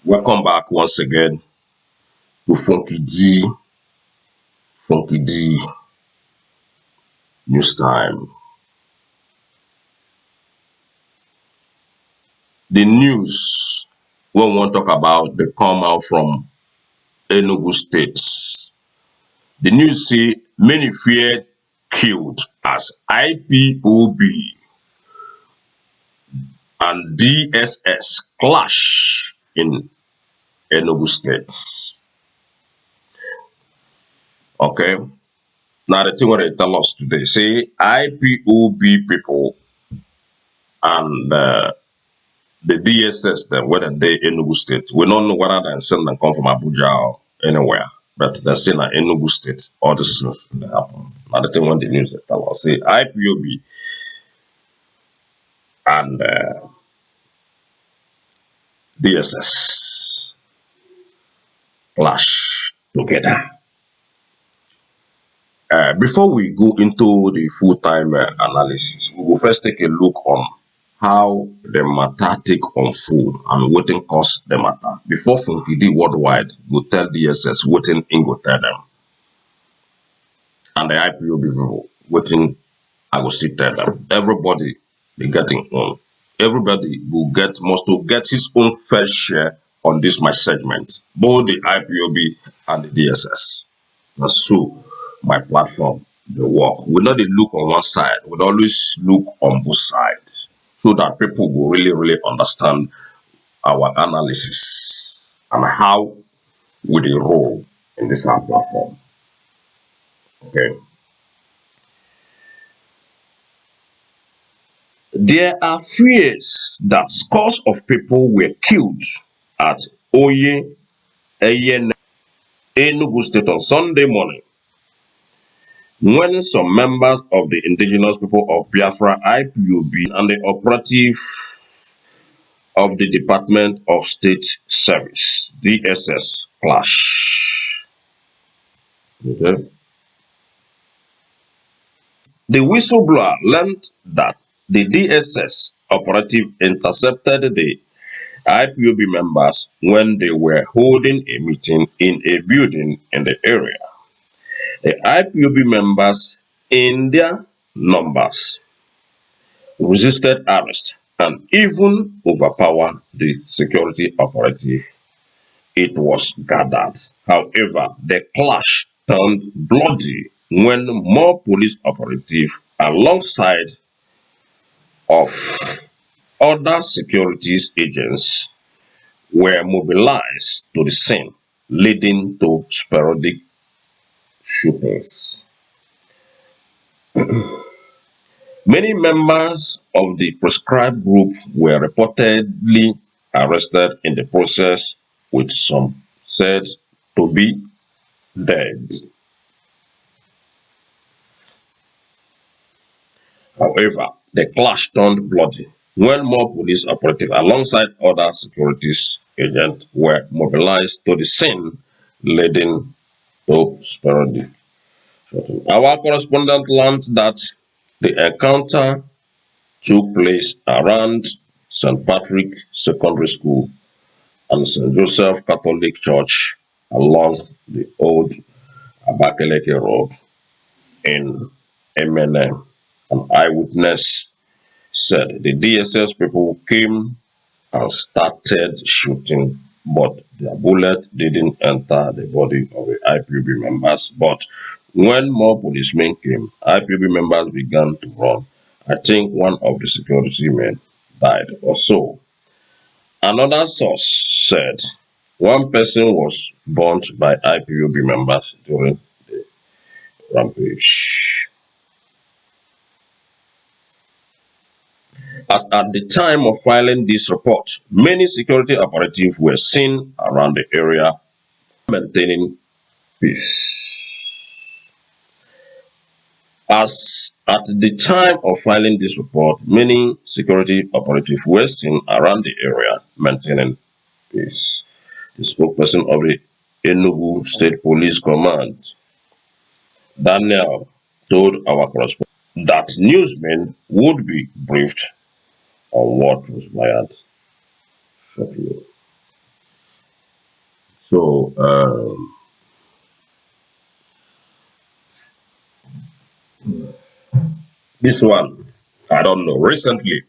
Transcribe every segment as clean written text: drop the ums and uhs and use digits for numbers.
Welcome back once again to Funky D News Time. The news we want to talk about they come out from Enugu State. The news say many feared killed as IPOB and DSS clash in Enugu State. Okay. Now the thing what they tell us today, say IPOB people and the DSS them whether they Enugu State. We don't know whether they send them come from Abuja or anywhere, but they're still in Enugu State. All this things they happen. Now the thing when the news they tell us, say IPOB and DSS clash together. Before we go into the full-time analysis, we will first take a look on how the matter take unfold and wetin cause the matter. Before Funky D worldwide go tell DSS wetin im go tell them, and the IPOB people wetin I go still tell them. Everybody they getting own. Everybody must to get his own fair share on this my segment, both the IPOB and the DSS. And so my platform dey work. We no dey look on one side, we always look on both sides so that people will really understand our analysis and how we dey roll in this our platform. Okay. There are fears that scores of people were killed at Oye Eyen, Enugu State on Sunday morning when some members of the indigenous people of Biafra IPOB and the operative of the Department of State Service DSS clash. Okay. The whistleblower learned that the DSS operative intercepted the IPOB members when they were holding a meeting in a building in the area. The IPOB members, in their numbers, resisted arrest and even overpowered the security operative. It was gathered. However, the clash turned bloody when more police operatives alongside of other securities agents were mobilized to the scene, leading to sporadic shootings. Many members of the proscribed group were reportedly arrested in the process, with some said to be dead. However, the clash turned bloody when more police operatives alongside other securities agents were mobilized to the scene, leading to sporadic shooting. Our correspondent learned that the encounter took place around St. Patrick Secondary School and St. Joseph Catholic Church along the old Abakaleke Road in Emene. An eyewitness said the DSS people came and started shooting, but their bullet didn't enter the body of the IPOB members. But when more policemen came, IPOB members began to run. I think one of the security men died or so. Another source said one person was burnt by IPOB members during the rampage. As at the time of filing this report, many security operatives were seen around the area maintaining peace. As at the time of filing this report, many security operatives were seen around the area maintaining peace. The spokesperson of the Enugu State Police Command, Daniel, told our correspondent that newsmen would be briefed on what transpired shortly. So this one, I don't know. Recently,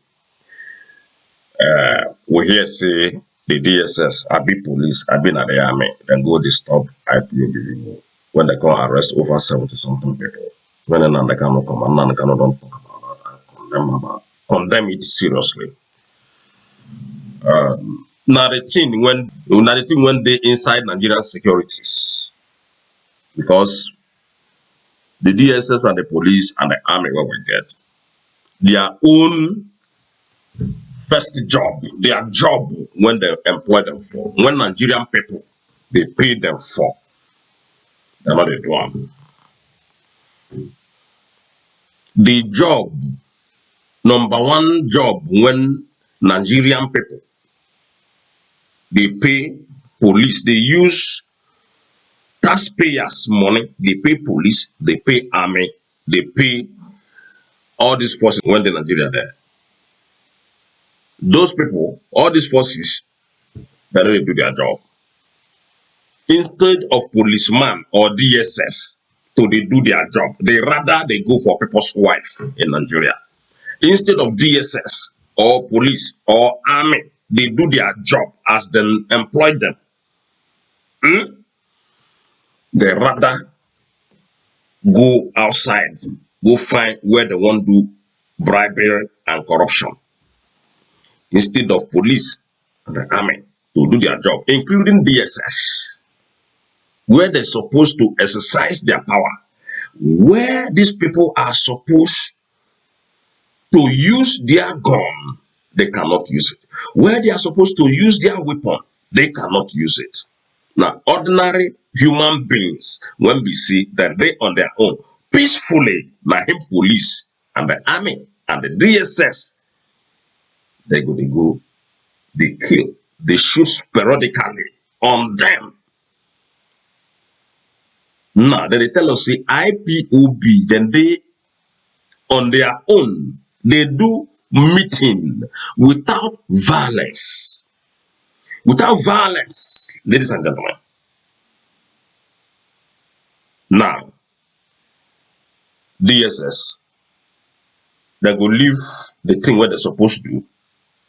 we hear say the DSS, I be police, I been at the army, then go disturb IPOB people when they come arrest over 70 something people. When an cannot come, and cannot don't talk about that and condemn it seriously. Now the thing when they inside Nigerian securities, because the DSS and the police and the army what we get their own first job, their job when they employ them for, when Nigerian people they pay them for, they're not they do am. The job, number one job when Nigerian people they pay police, they use taxpayers' money, they pay police, they pay army, they pay all these forces when the Nigeria there. Those people, all these forces, they don't do their job. Instead of policeman or DSS to they do their job, they rather they go for people's wife in Nigeria. Instead of DSS or police or army, they do their job as they employ them. They rather go outside, go find where they want to do bribery and corruption. Instead of police and the army to do their job, including DSS, where they're supposed to exercise their power, where these people are supposed to use their gun, they cannot use it. Where they are supposed to use their weapon, they cannot use it. Now, ordinary human beings, when we see that they on their own, peacefully, like him police and the army and the DSS, they kill, they shoot sporadically on them. Now, then they tell us, say, IPOB, then they on their own, they do meeting without violence. Without violence, ladies and gentlemen. Now, DSS, they go leave the thing where they're supposed to do.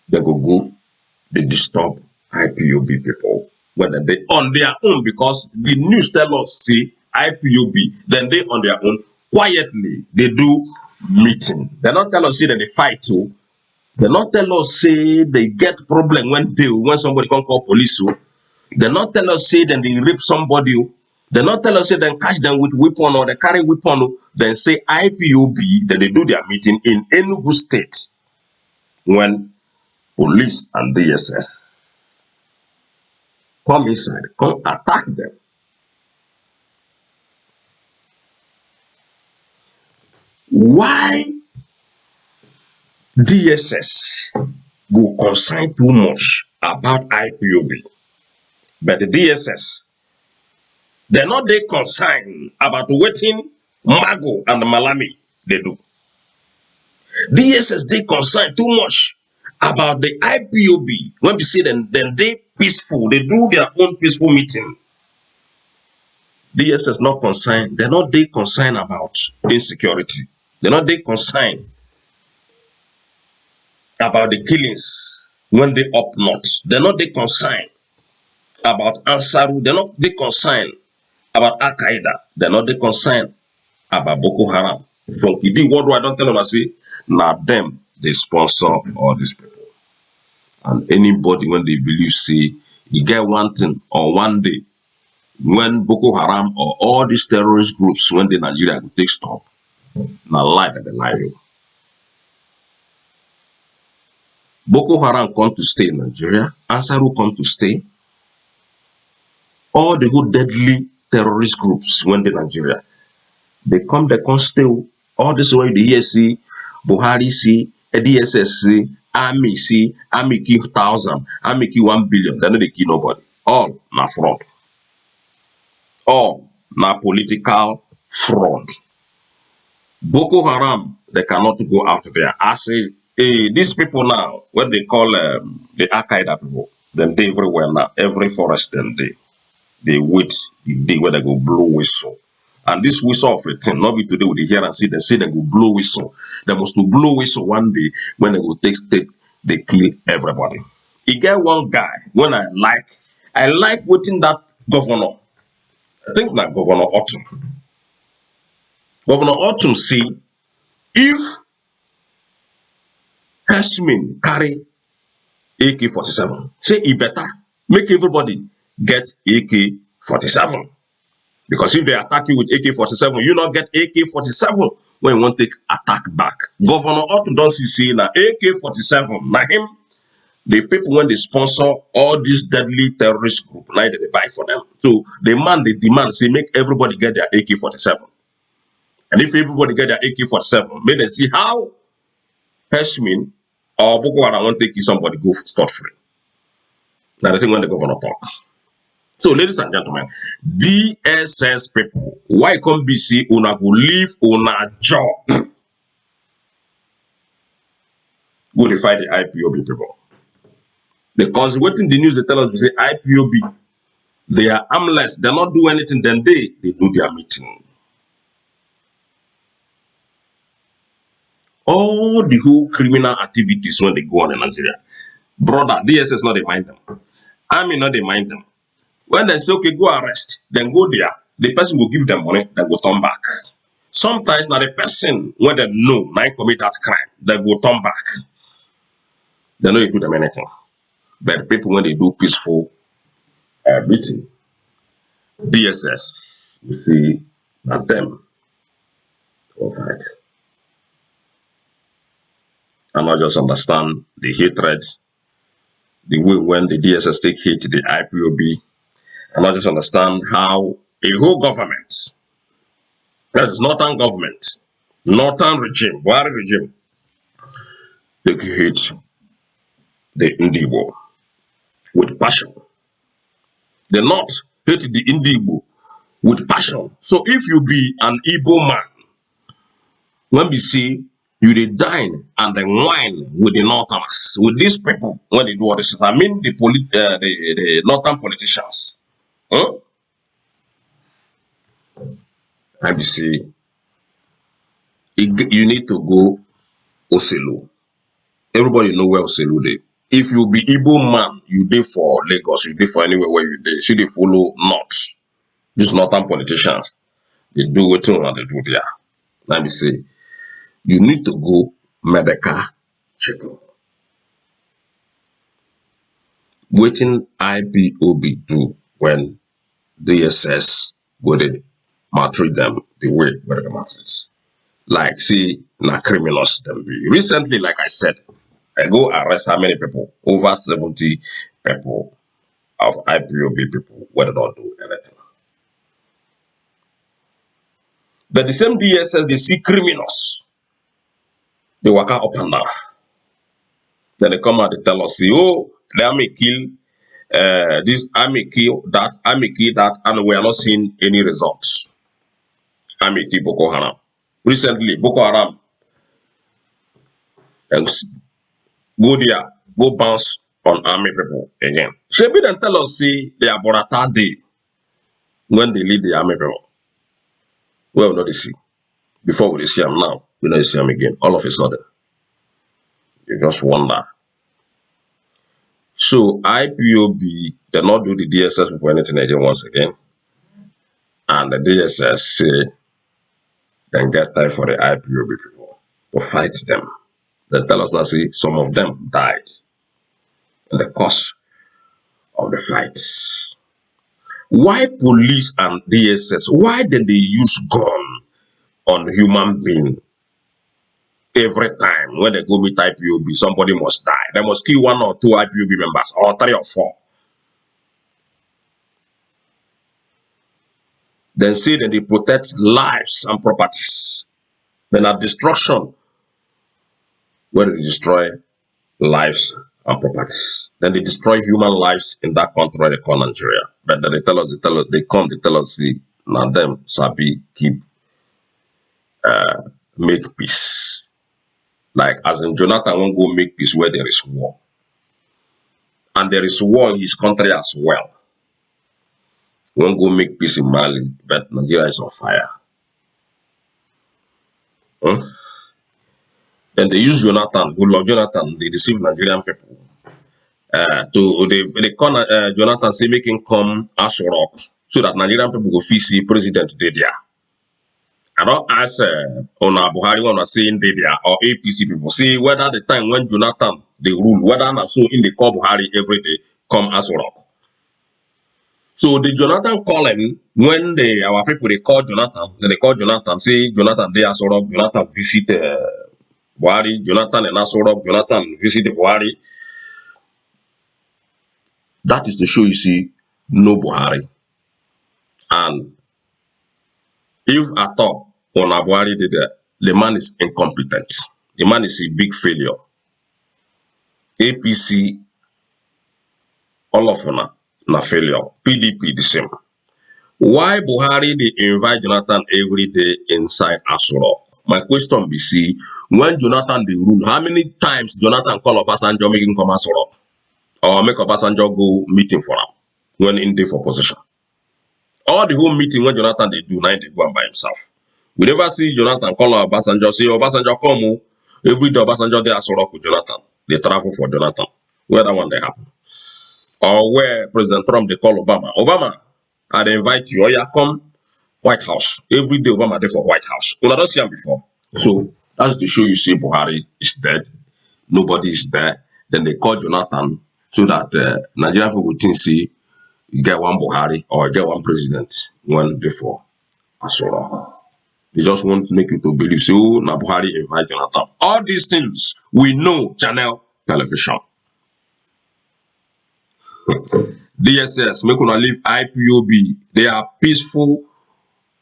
They go, they disturb IPOB people. When they on their own, because the news tell us, see, IPOB, then they on their own, quietly, they do meeting. They not tell us, see, that they fight too. They not tell us say they get problem when somebody can call police. They not tell us say then they rape somebody. They not tell us say then catch them with weapon or they carry weapon. Then say IPOB. Then they do their meeting in Enugu State when police and DSS come inside, come attack them. Why DSS go concern too much about IPOB, but the DSS they're not they concerned about waiting Mago and Malami they do. DSS they concerned too much about the IPOB. When we say then they peaceful, they do their own peaceful meeting. DSS not concerned, they're not they concerned about insecurity. They're not they concerned about the killings when they up north. They're not they concerned about Ansaru, they're not they concerned about Al Qaeda, they're not they concerned about Boko Haram. From Kidi worldwide, don't tell them I say, now them they sponsor all these people. And anybody when they believe say you get one thing or one day when Boko Haram or all these terrorist groups when the Nigeria will take stop, now lie that they lie you. Boko Haram come to stay in Nigeria, Ansaru come to stay, all the good deadly terrorist groups when the Nigeria they come stay. All this way the hear see Buhari see, DSS see, Army see, Army kill 1,000, Army kill 1 billion. They know they kill nobody. All na fraud. All na political fraud. Boko Haram they cannot go out there. I say, these people now, what they call the Al Qaeda people, them they everywhere now, every forest them they. they wait the day when they go blow whistle. And this whistle of a thing, not be today with the hear and see, they say they go blow whistle. They must to blow whistle one day when they go take they kill everybody. He get one guy when I like waiting that governor. I think na Governor Autumn. Governor Autumn say if herdsmen carry AK-47, say e better make everybody get AK-47. Because if they attack you with AK-47, you not get AK-47 when you want to take attack back. Governor Otto don't see say na AK-47. Na him, the people when they sponsor all these deadly terrorist group, now they buy for them. So the man they demand say make everybody get their AK-47. And if everybody get their AK-47, make them see how Hershmin or Boko Haram want to take somebody go scot free. Now the thing when the governor talk. So, ladies and gentlemen, DSS people, why come be say una go leave una job? Go to fight the IPOB people. Because waiting the news they tell us, we say IPOB, they are armless, they not do anything, then they do their meeting. All the whole criminal activities when they go on in Nigeria, brother, DSS not they mind them. Army not they mind them. When they say, okay, go arrest, then go there, the person will give them money, then go turn back. Sometimes now the person when they know now commit that crime, they go turn back. They don't do them anything. But people when they do peaceful meeting, DSS, you see that them all right. And I just understand the hatred, the way when the DSS take hate the IPOB, and I just understand how a whole government, that is northern government, northern regime, Buhari regime, they hate the Indigo with passion. The North hate the Indigo with passion. So if you be an Igbo man, when we see you dey dine and then wine with the Northerners, with these people when they do all this, I mean the Northern politicians. Huh? And we see you need to go Oselu. Everybody know where Oselu dey. If you be Igbo man, you dey for Lagos, you dey for anywhere where you dey, should they follow North. These Northern politicians, they do wetin una dey do there. Let me say, you need to go medical checkup. Wetin IPOB do when DSS go dey maltreat them the way wey dem maltreat. Like say na criminals dem be. Recently, like I said, I go arrest how many people? Over 70 people of IPOB people wey dem not do anything. But the same DSS they see criminals, they waka up and down. Then they come out, they tell us, say, oh, the army kill this, army kill that, and we are not seeing any results. Army kill Boko Haram. Recently, Boko Haram go there, go bounce on army people again. Shebi then tell us, say, they are Borata day when they lead the army people. Well, not they see. Before we see them now, we don't see them again. All of a sudden, you just wonder. So IPOB, they not do the DSS for anything again once again. And the DSS say, then get time for the IPOB people to fight them. They tell us now, see, some of them died in the course of the fights. Why police and DSS, why did they use gun on human being? Every time when they go meet IPOB, somebody must die. They must kill 1 or 2 IPOB members, or 3 or 4. Then say that they protect lives and properties. Then at destruction, when they destroy lives and properties. Then they destroy human lives in that country they call Nigeria. But then they tell us, they tell us, see, now them sabi keep make peace. Like as in Jonathan won't go make peace where there is war. And there is war in his country as well. We won't go make peace in Mali, but Nigeria is on fire. Hmm? Then they use Jonathan, good Lord Jonathan, they deceive Nigerian people. They call Jonathan say make him come as rock so that Nigerian people go feel see president dey there. I don't ask Ona Buhari when I saying dey there or APC people see whether the time when Jonathan they rule, whether na so in the call Buhari every day come as rock. So the Jonathan calling when our people they call Jonathan, then they call Jonathan, say Jonathan they as rock, Jonathan visit Buhari, Jonathan and Asorok, Jonathan visit Buhari. That is to show you see no Buhari. And if at all on Buhari did the man is incompetent. The man is a big failure. APC, all of them na failure. PDP the same. Why Buhari they invite Jonathan every day inside Asorok? My question be see, when Jonathan they rule, how many times Jonathan call Obasanjo making from Asorok? Or make Obasanjo go meeting for him when in day for position? All the whole meeting when Jonathan they do, now they go on by himself. We never see Jonathan call Obasanjo, say Obasanjo come. Every day Obasanjo they Asorok with Jonathan. They travel for Jonathan. Where that one they happen? Or where President Trump they call Obama. Obama, I they invite you, or you come White House. Every day Obama there for White House. You don't see him before. So that's to show you see Buhari is dead. Nobody is there. Then they call Jonathan so that Nigerian people would think see you get one Buhari or get one president one before. Asura. They just want to make you to believe so na Buhari invite Jonathan. All these things we know channel television. DSS, make una leave IPOB. They are peaceful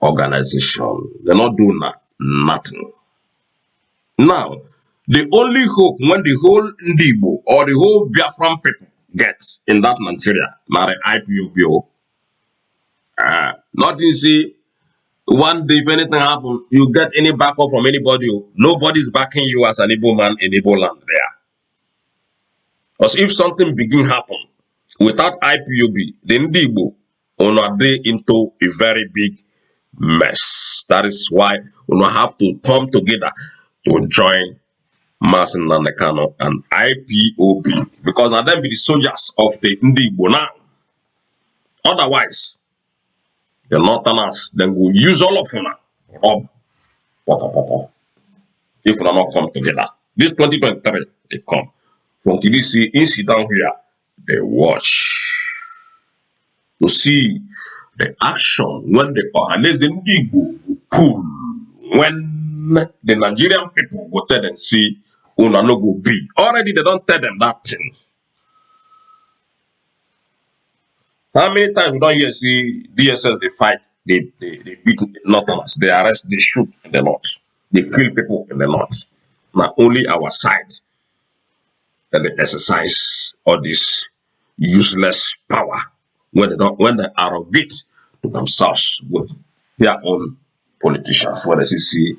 organization. They're not doing nothing. Now, the only hope when the whole Ndibo or the whole Biafran people gets in that Nigeria, now the IPOB, nothing say one day if anything happen, you get any backup from anybody. Nobody's backing you as an Igbo man in Igbo land there. Because if something begin happen without IPOB, then Igbo will be into a very big mess. That is why we have to come together to join Martin Nandekano and IPOB because now them be the soldiers of the Igbo now. Otherwise, the Northerners then will use all of them rob papa. If we not come together. This 2023, they come. From TDC, in sit down here, they watch to see the action when the Ohanese Igbo pull. When the Nigerian people go tell them, see, una no go big. Already they don't tell them that thing. How many times we don't hear see DSS they fight, they beat Northerners, they arrest, they shoot in the north, they kill people in the north. Now only our side that they exercise all this useless power when they arrogate to themselves with their own politicians. When they see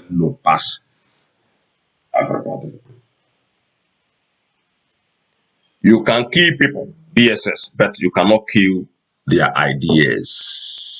no pass everybody. You can kill people, DSS, but you cannot kill their ideas.